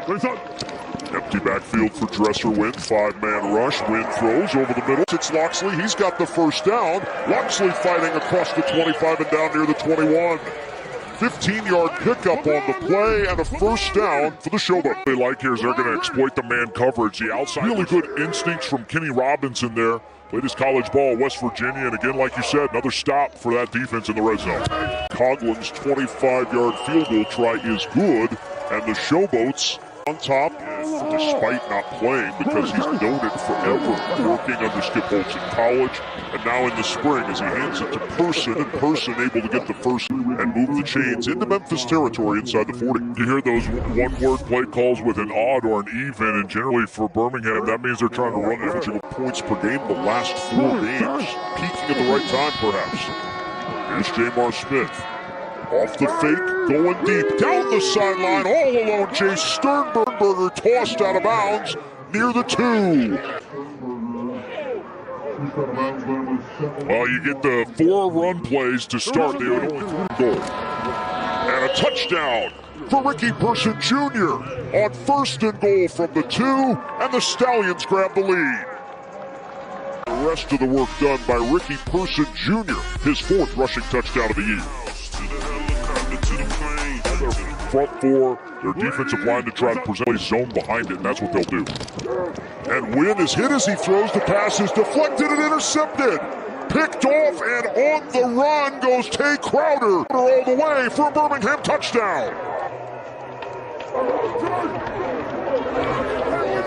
Empty backfield for Dresser Wynn. 5-man rush. Wynn throws over the middle. It's Loxley. He's got the first down. Loxley fighting across the 25 and down near the 21. 15-yard pickup on the play and a first down for the Showboats. They like here is they're going to exploit the man coverage. The outside. Really good instincts from Kenny Robinson there. Played his college ball at West Virginia, and again, like you said, another stop for that defense in the red zone. Coughlin's 25-yard field goal try is good, and the Showboats on top, despite not playing, because he's known it forever, working under Skip Holtz in college, and now in the spring as he hands it to Person, and Person able to get the first and move the chains into Memphis territory inside the 40. You hear those one-word play calls with an odd or an even, and generally for Birmingham, that means they're trying to run averaging points per game the last 4 games, peaking at the right time perhaps. Here's Jamar Smith. Off the fake, going deep, down the sideline, all alone. Chase Sternberger tossed out of bounds near the 2. Well, you get the 4 run plays to start the only goal. And a touchdown for Ricky Person Jr. on 1st and goal from the 2, and the Stallions grab the lead. The rest of the work done by Ricky Person Jr., his 4th rushing touchdown of the year. Front 4, their defensive line to try to present a zone behind it, and that's what they'll do. And Wynn is hit as he throws. The pass is deflected and intercepted. Picked off, and on the run goes Tay Crowder all the way for a Birmingham touchdown.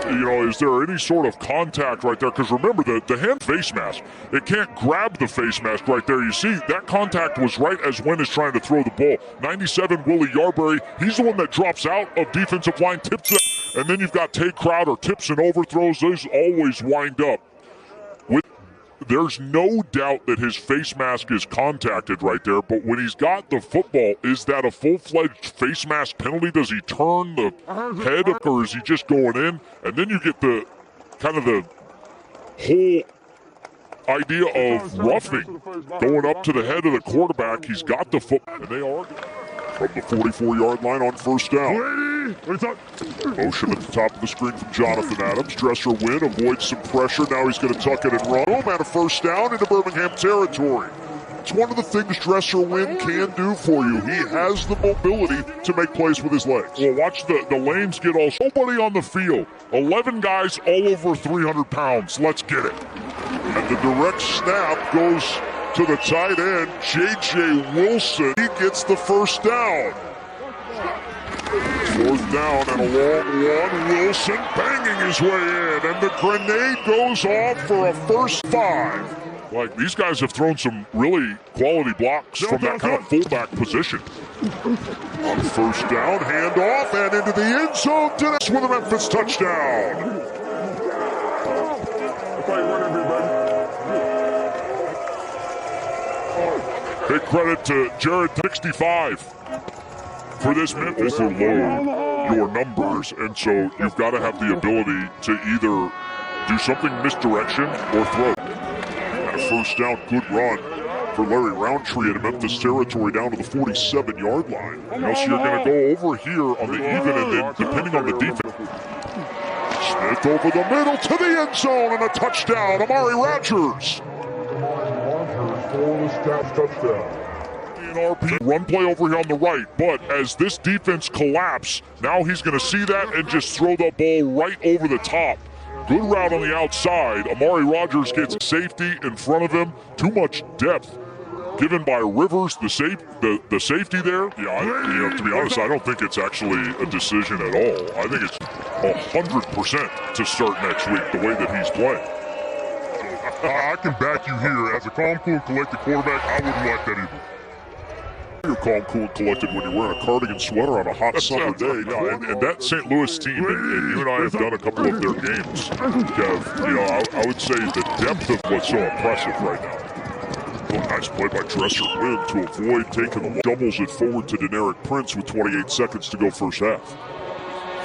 You know, is there any sort of contact right there? Because remember, the hand face mask, it can't grab the face mask right there. You see, that contact was right as Wynn is trying to throw the ball. 97, Willie Yarberry, he's the one that drops out of defensive line, tips it, and then you've got Tay Crowder, tips and overthrows. Those always wind up. There's no doubt that his face mask is contacted right there, but when he's got the football, is that a full-fledged face mask penalty? Does he turn the head up, or is he just going in? And then you get the kind of the whole idea of roughing, going up to the head of the quarterback. He's got the football, and they are from the 44-yard line on 1st down. Motion at the top of the screen from Jonathan Adams. Dresser Wynn avoids some pressure. Now he's going to tuck it and run. And a 1st down into Birmingham territory. It's one of the things Dresser Wynn can do for you. He has the mobility to make plays with his legs. Well, watch the lanes get all. Nobody on the field. 11 guys all over 300 pounds. Let's get it. And the direct snap goes to the tight end, J.J. Wilson. He gets the 1st down. 4th down and a long one. Wilson banging his way in, and the grenade goes off for a first 5. Like, these guys have thrown some really quality blocks from that kind of fullback position. On 1st down, handoff, and into the end zone. Dennis with a Memphis touchdown. Big credit to Jared, 65. For this Memphis, to load your numbers, and so you've got to have the ability to either do something misdirection or throw. And a 1st down, good run for Larry Roundtree in Memphis territory down to the 47-yard line. So you're going to go over here on the even, and then depending on the defense. Smith over the middle to the end zone, and a touchdown, Amari Rogers. Touchdown. RP run play over here on the right, but as this defense collapse, now he's going to see that and just throw the ball right over the top. Good route on the outside. Amari Rogers gets safety in front of him. Too much depth given by Rivers, the safety there. Yeah, to be honest, I don't think it's actually a decision at all. I think it's 100% to start next week the way that he's playing. I can back you here. As a calm, cool, collected quarterback, I wouldn't like that either. You're calm, cool, and collected when you're wearing a cardigan sweater on a hot summer day. Yeah, and that St. Louis team, and you and I have done a couple of their games, Kev, I would say the depth of what's so impressive right now. Nice play by Dresser Wynn to avoid taking the doubles it forward to Deneric Prince with 28 seconds to go 1st half.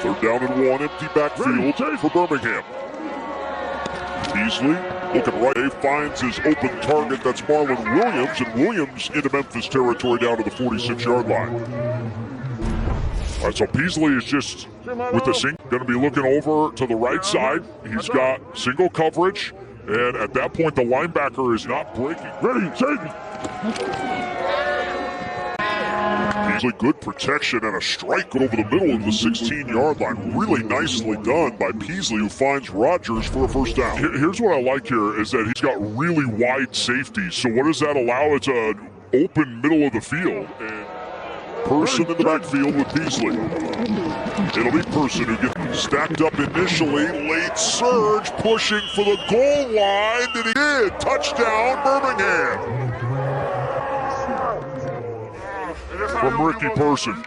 3rd down and 1, empty backfield for Birmingham. Beasley looking right, Dave finds his open target, that's Marlon Williams, and Williams into Memphis territory down to the 46-yard line. All right, so Peasley is just with the single, going to be looking over to the right side. He's got single coverage, and at that point, the linebacker is not breaking. Ready, set. Peasley, good protection and a strike over the middle of the 16-yard line. Really nicely done by Peasley, who finds Rodgers for a first down. Here's what I like here is that he's got really wide safeties. So what does that allow? It's an open middle of the field. And Person in the backfield with Peasley. It'll be Person who gets stacked up initially. Late surge, pushing for the goal line, and he did. Touchdown, Birmingham. From Ricky Person.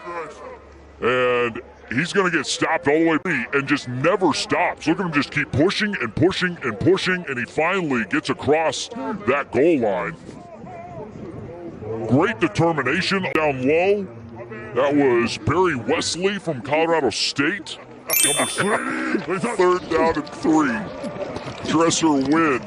And he's going to get stopped all the way and just never stops. Look at him just keep pushing and pushing and pushing, and he finally gets across that goal line. Great determination down low. That was Barry Wesley from Colorado State. Number 3, third down and 3. Dresser Wynn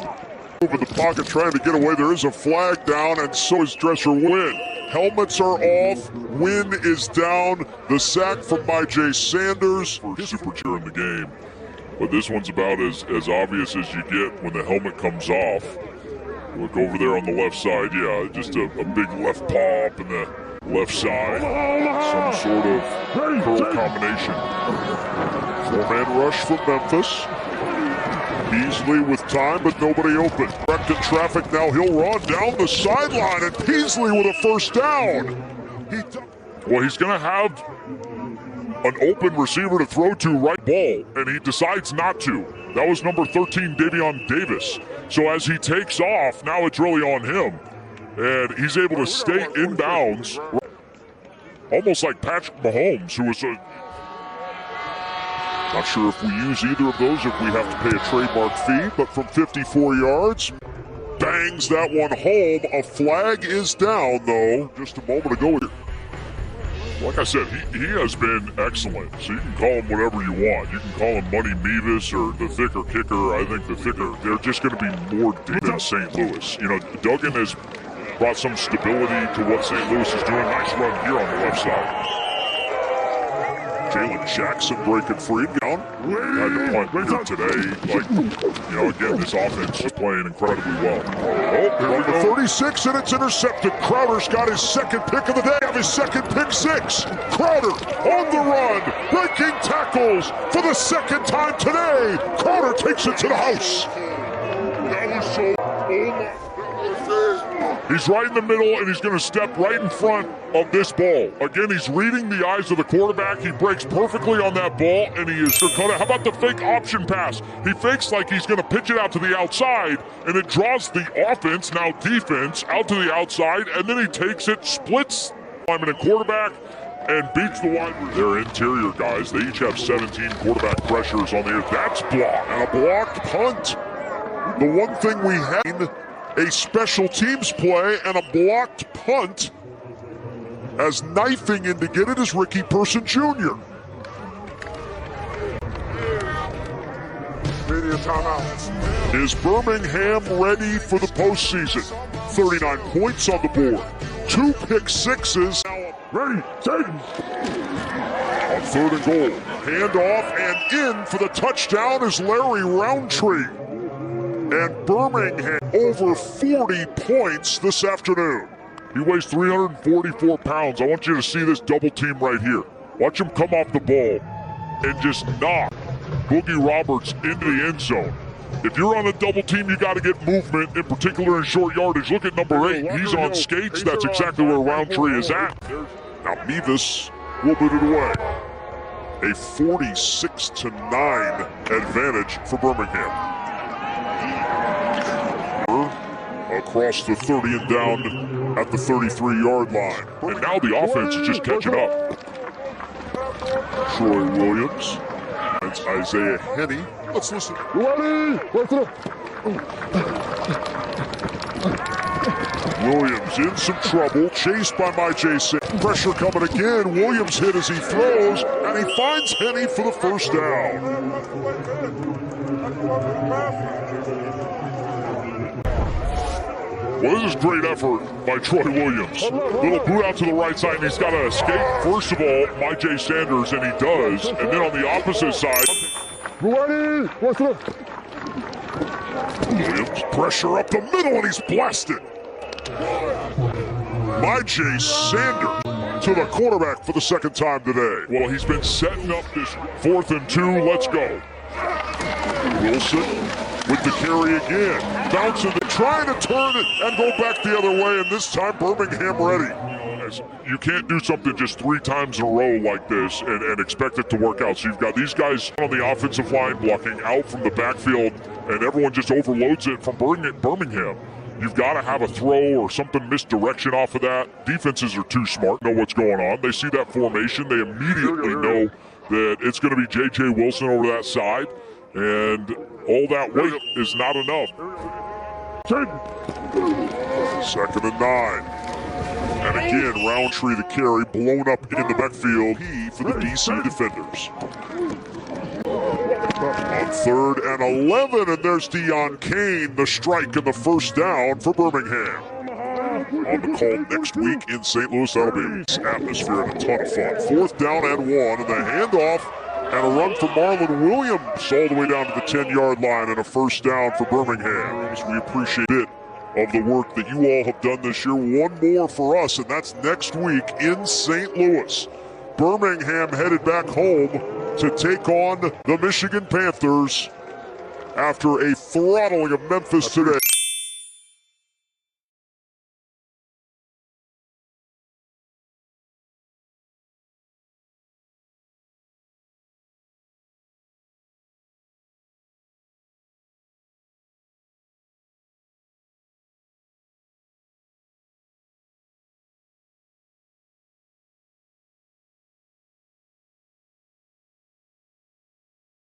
over the pocket trying to get away. There is a flag down, and so is Dresser Wynn. Helmets are off. Wynn is down. The sack from J. Sanders. Super cheer in the game. But this one's about as obvious as you get when the helmet comes off. Look over there on the left side. Yeah, just a big left paw up in the left side. Some sort of curl combination. 4-man rush from Memphis. Peasley with time, but nobody open. Direct in traffic, now he'll run down the sideline, and Peasley with a first down. Well, he's going to have an open receiver to throw to right ball, and he decides not to. That was number 13, Davion Davis. So as he takes off, now it's really on him. And he's able to stay inbounds, almost like Patrick Mahomes, who was not sure if we use either of those, if we have to pay a trademark fee, but from 54 yards, bangs that one home. A flag is down, though, just a moment ago. Like I said, he has been excellent, so you can call him whatever you want. You can call him Money Mevis or the thicker kicker. I think the thicker, they're just going to be more deep than St. Louis. You know, Duggan has brought some stability to what St. Louis is doing. Nice run here on the left side. Jalen Jackson breaking free down. Had to punt here today. Like, you know, again, this offense is playing incredibly well. Oh, number 36, and it's intercepted. Crowder's got his second pick of the day. Have his second pick 6. Crowder on the run, breaking tackles for the second time today. Crowder takes it to the house. That was so. He's right in the middle, and he's going to step right in front of this ball. Again, he's reading the eyes of the quarterback. He breaks perfectly on that ball, and he is cut out. How about the fake option pass? He fakes like he's going to pitch it out to the outside, and it draws the offense, now defense, out to the outside, and then he takes it, splits lineman and quarterback, and beats the wide receiver. Their interior guys, they each have 17 quarterback pressures on the air. That's blocked, and a blocked punt. The one thing we have, a special teams play and a blocked punt, as knifing in to get it is Ricky Person Jr. Media timeout. Is Birmingham ready for the postseason? 39 points on the board. 2 pick sixes. Ready, set. On 3rd and goal. Hand off and in for the touchdown is Larry Roundtree. And Birmingham over 40 points this afternoon. He weighs 344 pounds. I want you to see this double team right here. Watch him come off the ball and just knock Boogie Roberts into the end zone. If you're on a double team, you got to get movement, in particular in short yardage. Look at number 8. He's on skates. That's exactly where Roundtree is at. Now Mevis will boot it away. A 46-9 advantage for Birmingham. Across the 30 and down at the 33-yard line. And now the offense is just catching up. Troy Williams. It's Isaiah Henney. Let's listen. Williams in some trouble. Chased by J. Sanders. Pressure coming again. Williams hit as he throws. And he finds Henney for the first down. Well, this is great effort by Troy Williams. Little boot out to the right side, and he's got to escape, first of all, Myjai Sanders, and he does. And then on the opposite side, Williams, pressure up the middle, and he's blasted. Myjai Sanders to the quarterback for the second time today. Well, he's been setting up this 4th and 2. Let's go. Wilson with the carry again. Bouncing, trying to turn it and go back the other way, and this time Birmingham ready. You can't do something just 3 times in a row like this and expect it to work out. So you've got these guys on the offensive line blocking out from the backfield, and everyone just overloads it from Birmingham. You've got to have a throw or something misdirection off of that. Defenses are too smart, know what's going on. They see that formation. They immediately know that it's going to be J.J. Wilson over that side, and all that weight is not enough. 2nd and 9. And again, Roundtree the carry, blown up in the backfield for the DC defenders. On 3rd and 11, and there's Deon Kane, the strike and the first down for Birmingham. On the call next week in St. Louis, that'll be atmosphere and a ton of fun. 4th down and 1, and the handoff and a run for Marlon Williams all the way down to the 10-yard line, and a first down for Birmingham. We appreciate it of the work that you all have done this year. One more for us, and that's next week in St. Louis. Birmingham headed back home to take on the Michigan Panthers after a throttling of Memphis today.